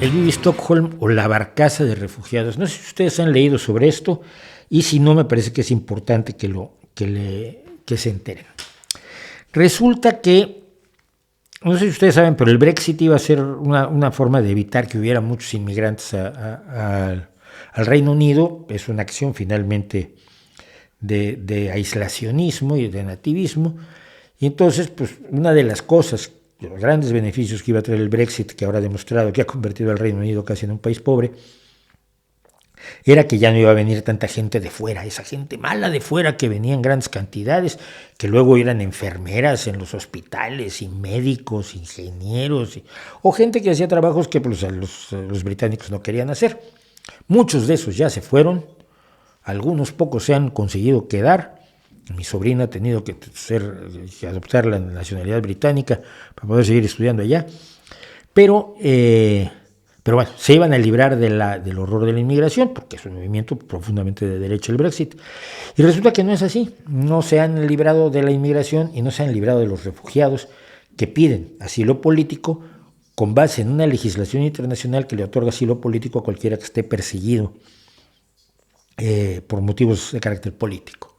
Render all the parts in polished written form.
el Vivi Stockholm o la barcaza de refugiados. No sé si ustedes han leído sobre esto, y si no, me parece que es importante que se enteren. Resulta que, no sé si ustedes saben, pero el Brexit iba a ser una forma de evitar que hubiera muchos inmigrantes al Reino Unido. Es una acción finalmente de aislacionismo y de nativismo. Y entonces, pues, una de las cosas, de los grandes beneficios que iba a traer el Brexit, que ahora ha demostrado que ha convertido al Reino Unido casi en un país pobre, era que ya no iba a venir tanta gente de fuera, esa gente mala de fuera que venía en grandes cantidades, que luego eran enfermeras en los hospitales, y médicos, ingenieros, o gente que hacía trabajos que pues, los británicos no querían hacer. Muchos de esos ya se fueron, algunos pocos se han conseguido quedar. Mi sobrina ha tenido que adoptar la nacionalidad británica para poder seguir estudiando allá. Pero bueno, se iban a librar del horror de la inmigración, porque es un movimiento profundamente de derecha el Brexit. Y resulta que no es así. No se han librado de la inmigración y no se han librado de los refugiados que piden asilo político con base en una legislación internacional que le otorga asilo político a cualquiera que esté perseguido por motivos de carácter político.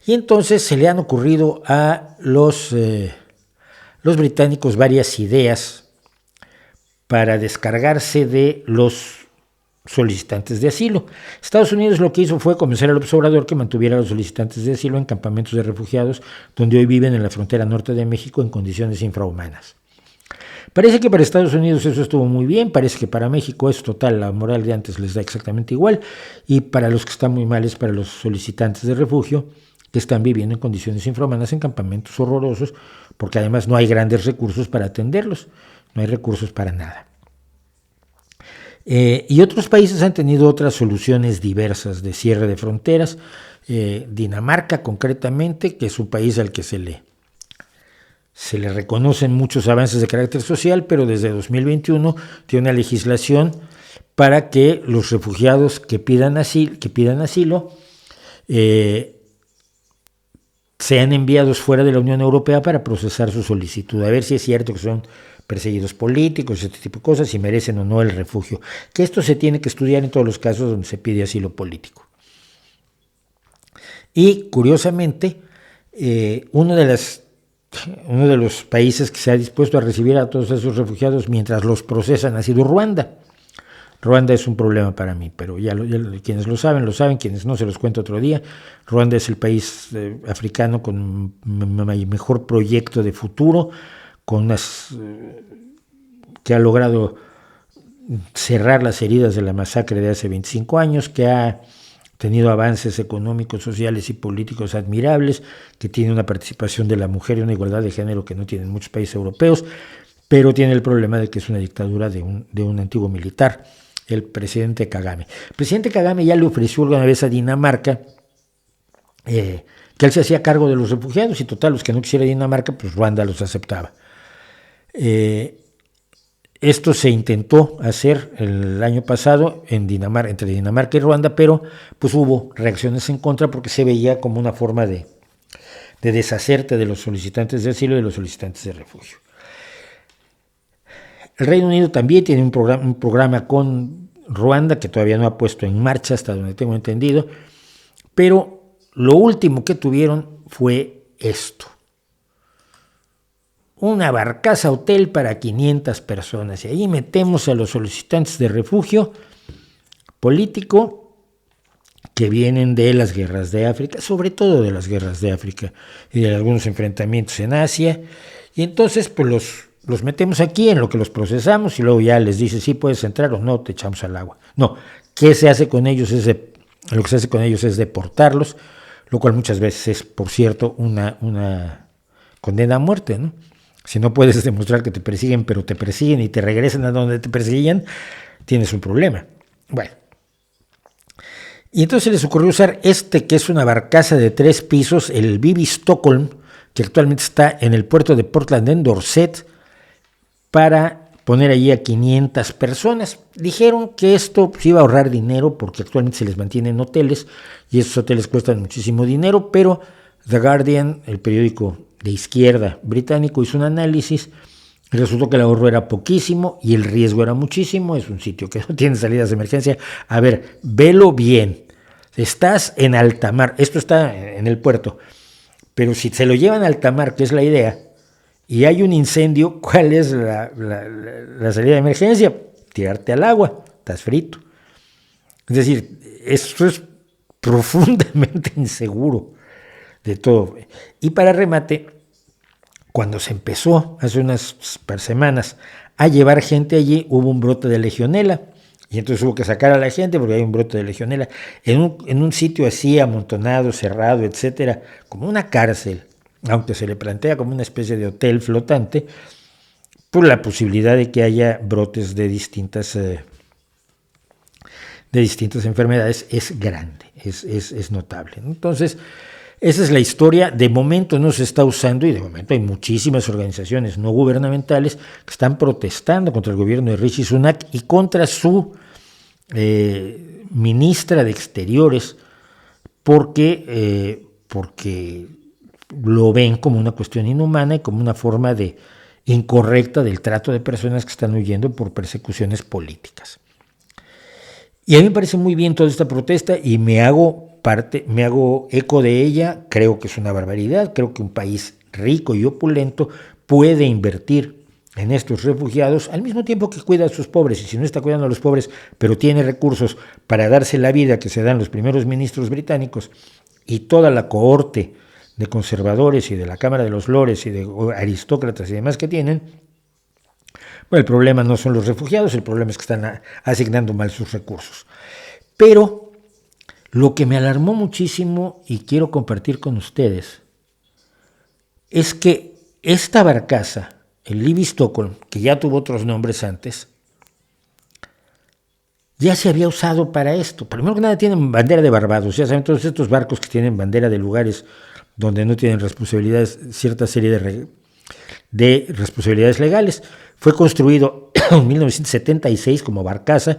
Y entonces se le han ocurrido a los británicos varias ideas para descargarse de los solicitantes de asilo. Estados Unidos lo que hizo fue convencer al observador que mantuviera a los solicitantes de asilo en campamentos de refugiados donde hoy viven en la frontera norte de México en condiciones infrahumanas. Parece que para Estados Unidos eso estuvo muy bien, parece que para México es total, la moral de antes les da exactamente igual, y para los que están muy mal es para los solicitantes de refugio, que están viviendo en condiciones infrahumanas en campamentos horrorosos, porque además no hay grandes recursos para atenderlos, no hay recursos para nada. Y otros países han tenido otras soluciones diversas de cierre de fronteras. Dinamarca concretamente, que es un país al que se le reconocen muchos avances de carácter social, pero desde 2021 tiene una legislación para que los refugiados que pidan asilo sean enviados fuera de la Unión Europea para procesar su solicitud, a ver si es cierto que son perseguidos políticos, este tipo de cosas, si merecen o no el refugio. Que esto se tiene que estudiar en todos los casos donde se pide asilo político. Y, curiosamente, uno de los países que se ha dispuesto a recibir a todos esos refugiados mientras los procesan ha sido Ruanda. Ruanda es un problema para mí, pero ya quienes lo saben, quienes no se los cuento otro día. Ruanda es el país africano con mejor proyecto de futuro, que ha logrado cerrar las heridas de la masacre de hace 25 años, que ha tenido avances económicos, sociales y políticos admirables, que tiene una participación de la mujer y una igualdad de género que no tienen muchos países europeos, pero tiene el problema de que es una dictadura de un antiguo militar, el presidente Kagame. El presidente Kagame ya le ofreció alguna vez a Dinamarca que él se hacía cargo de los refugiados, y total, los que no quisiera Dinamarca, pues Ruanda los aceptaba. Esto se intentó hacer el año pasado entre Dinamarca y Ruanda, pero pues hubo reacciones en contra porque se veía como una forma de deshacerte de los solicitantes de asilo y de los solicitantes de refugio. El Reino Unido también tiene un programa con Ruanda que todavía no ha puesto en marcha, hasta donde tengo entendido, pero lo último que tuvieron fue esto: una barcaza hotel para 500 personas, y ahí metemos a los solicitantes de refugio político que vienen de las guerras de África, sobre todo de las guerras de África y de algunos enfrentamientos en Asia, y entonces pues los metemos aquí en lo que los procesamos y luego ya les dice sí puedes entrar o no, te echamos al agua. No, lo que se hace con ellos es deportarlos, lo cual muchas veces es, por cierto, una condena a muerte, ¿no? Si no puedes demostrar que te persiguen, pero te persiguen y te regresan a donde te perseguían, tienes un problema. Bueno, y entonces les ocurrió usar que es una barcaza de 3 pisos, el Vivi Stockholm, que actualmente está en el puerto de Portland en Dorset, para poner allí a 500 personas. Dijeron que esto pues, iba a ahorrar dinero porque actualmente se les mantiene en hoteles y esos hoteles cuestan muchísimo dinero, pero The Guardian, el periódico de izquierda británico, hizo un análisis Resultó que el ahorro era poquísimo y el riesgo era muchísimo. Es un sitio que no tiene salidas de emergencia. A ver, velo bien. Estás en alta mar. Esto está en el puerto. Pero si se lo llevan a alta mar, que es la idea, y hay un incendio, ¿cuál es la salida de emergencia? Tirarte al agua. Estás frito. Es decir, esto es profundamente inseguro de todo. Y para remate, cuando se empezó hace unas semanas a llevar gente allí, hubo un brote de legionela. Y entonces hubo que sacar a la gente porque hay un brote de legionela. En un sitio así, amontonado, cerrado, etcétera, como una cárcel, aunque se le plantea como una especie de hotel flotante, por la posibilidad de que haya brotes de distintas enfermedades es grande, es notable. Entonces, esa es la historia. De momento no se está usando y de momento hay muchísimas organizaciones no gubernamentales que están protestando contra el gobierno de Rishi Sunak y contra su ministra de Exteriores porque lo ven como una cuestión inhumana y como una forma incorrecta del trato de personas que están huyendo por persecuciones políticas. Y a mí me parece muy bien toda esta protesta y me hago eco de ella. Creo que es una barbaridad. Creo que un país rico y opulento puede invertir en estos refugiados al mismo tiempo que cuida a sus pobres. Y si no está cuidando a los pobres, pero tiene recursos para darse la vida que se dan los primeros ministros británicos y toda la cohorte de conservadores y de la Cámara de los Lores y de aristócratas y demás que tienen, bueno, el problema no son los refugiados, el problema es que están asignando mal sus recursos. Pero lo que me alarmó muchísimo y quiero compartir con ustedes es que esta barcaza, el Libby Stockholm, que ya tuvo otros nombres antes, ya se había usado para esto. Primero que nada tienen bandera de Barbados, ya saben, todos estos barcos que tienen bandera de lugares donde no tienen responsabilidades, cierta serie de responsabilidades legales. Fue construido en 1976 como barcaza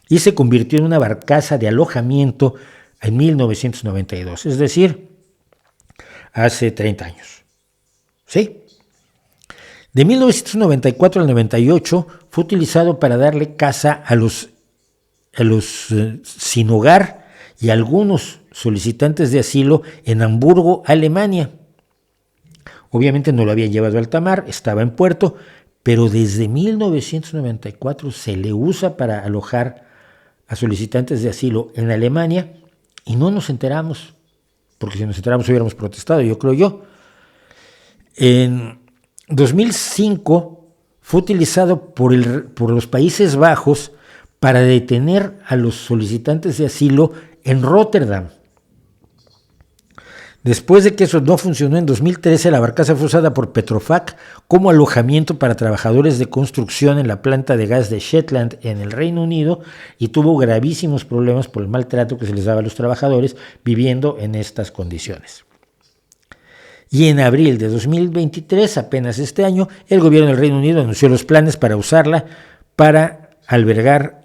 y se convirtió en una barcaza de alojamiento en 1992, es decir, hace 30 años. ¿Sí? De 1994 al 98 fue utilizado para darle casa a los sin hogar y a algunos solicitantes de asilo en Hamburgo, Alemania. Obviamente no lo habían llevado a alta mar, estaba en puerto, pero desde 1994 se le usa para alojar a solicitantes de asilo en Alemania y no nos enteramos, porque si nos enteramos hubiéramos protestado, yo creo yo. En 2005 fue utilizado por los Países Bajos para detener a los solicitantes de asilo en Rotterdam. Después de que eso no funcionó, en 2013 la barcaza fue usada por Petrofac como alojamiento para trabajadores de construcción en la planta de gas de Shetland en el Reino Unido y tuvo gravísimos problemas por el maltrato que se les daba a los trabajadores viviendo en estas condiciones. Y en abril de 2023, apenas este año, el gobierno del Reino Unido anunció los planes para usarla para alojar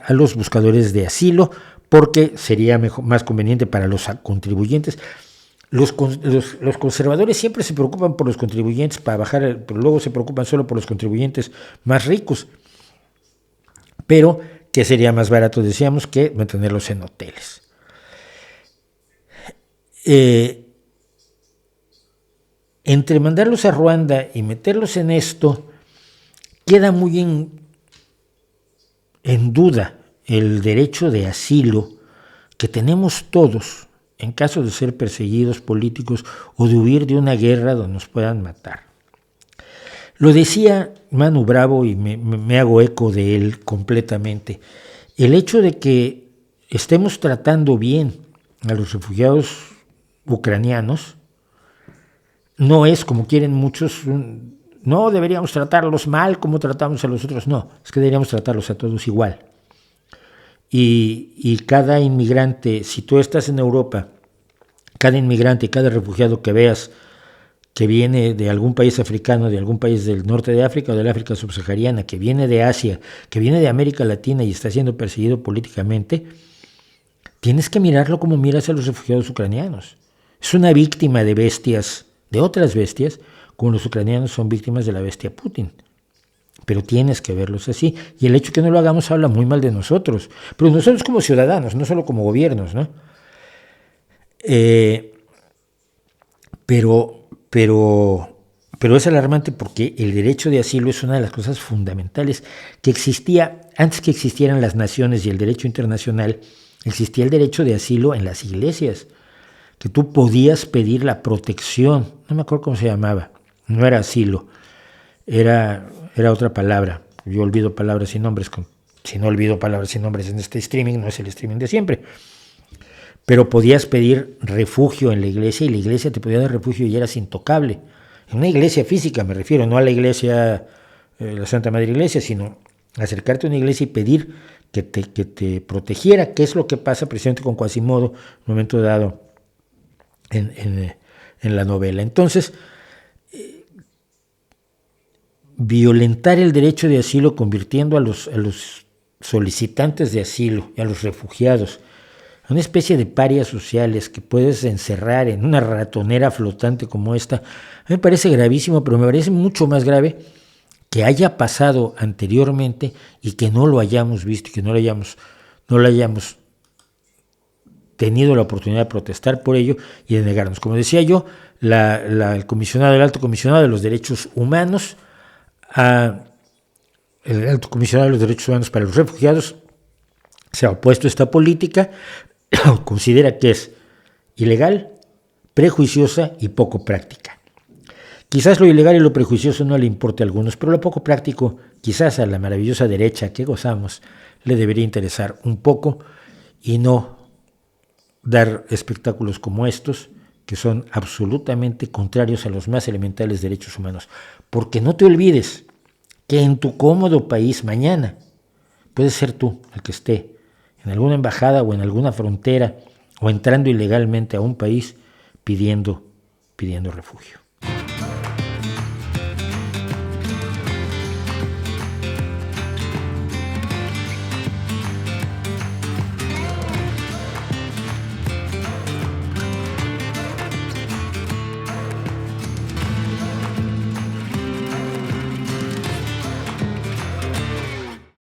a los buscadores de asilo, porque sería más conveniente para los contribuyentes. Los conservadores siempre se preocupan por los contribuyentes para bajar, pero luego se preocupan solo por los contribuyentes más ricos. Pero que sería más barato, decíamos, que mantenerlos en hoteles. Entre mandarlos a Ruanda y meterlos en esto, queda muy en duda el derecho de asilo que tenemos todos en caso de ser perseguidos políticos o de huir de una guerra donde nos puedan matar. Lo decía Manu Bravo y me hago eco de él completamente. El hecho de que estemos tratando bien a los refugiados ucranianos no es, como quieren muchos, no deberíamos tratarlos mal como tratamos a los otros, no, es que deberíamos tratarlos a todos igual. Y cada inmigrante, si tú estás en Europa, cada inmigrante y cada refugiado que veas que viene de algún país africano, de algún país del norte de África o del África subsahariana, que viene de Asia, que viene de América Latina y está siendo perseguido políticamente, tienes que mirarlo como miras a los refugiados ucranianos. Es una víctima de bestias, de otras bestias, como los ucranianos son víctimas de la bestia Putin. Pero tienes que verlos así. Y el hecho de que no lo hagamos habla muy mal de nosotros. Pero nosotros como ciudadanos, no solo como gobiernos, ¿no? Pero es alarmante porque el derecho de asilo es una de las cosas fundamentales que existía antes que existieran las naciones y el derecho internacional. Existía el derecho de asilo en las iglesias, que tú podías pedir la protección. No me acuerdo cómo se llamaba. No era asilo, era otra palabra. Yo olvido palabras y nombres. Si no olvido palabras y nombres en este streaming, no es el streaming de siempre. Pero podías pedir refugio en la iglesia y la iglesia te podía dar refugio y eras intocable. En una iglesia física me refiero, no a la iglesia, la Santa Madre Iglesia, sino acercarte a una iglesia y pedir que te protegiera, que es lo que pasa precisamente con Quasimodo en un momento dado en la novela. Entonces, violentar el derecho de asilo convirtiendo a los solicitantes de asilo y a los refugiados a una especie de parias sociales que puedes encerrar en una ratonera flotante como esta, a mí me parece gravísimo, pero me parece mucho más grave que haya pasado anteriormente y que no lo hayamos visto y que no lo hayamos tenido la oportunidad de protestar por ello y de negarnos. Como decía yo, el alto comisionado de los derechos humanos, el alto comisionado de los derechos humanos para los refugiados, se ha opuesto a esta política, considera que es ilegal, prejuiciosa y poco práctica. Quizás lo ilegal y lo prejuicioso no le importe a algunos, pero lo poco práctico, quizás a la maravillosa derecha que gozamos, le debería interesar un poco y no dar espectáculos como estos, que son absolutamente contrarios a los más elementales derechos humanos. Porque no te olvides que en tu cómodo país mañana puedes ser tú el que esté en alguna embajada o en alguna frontera o entrando ilegalmente a un país pidiendo refugio.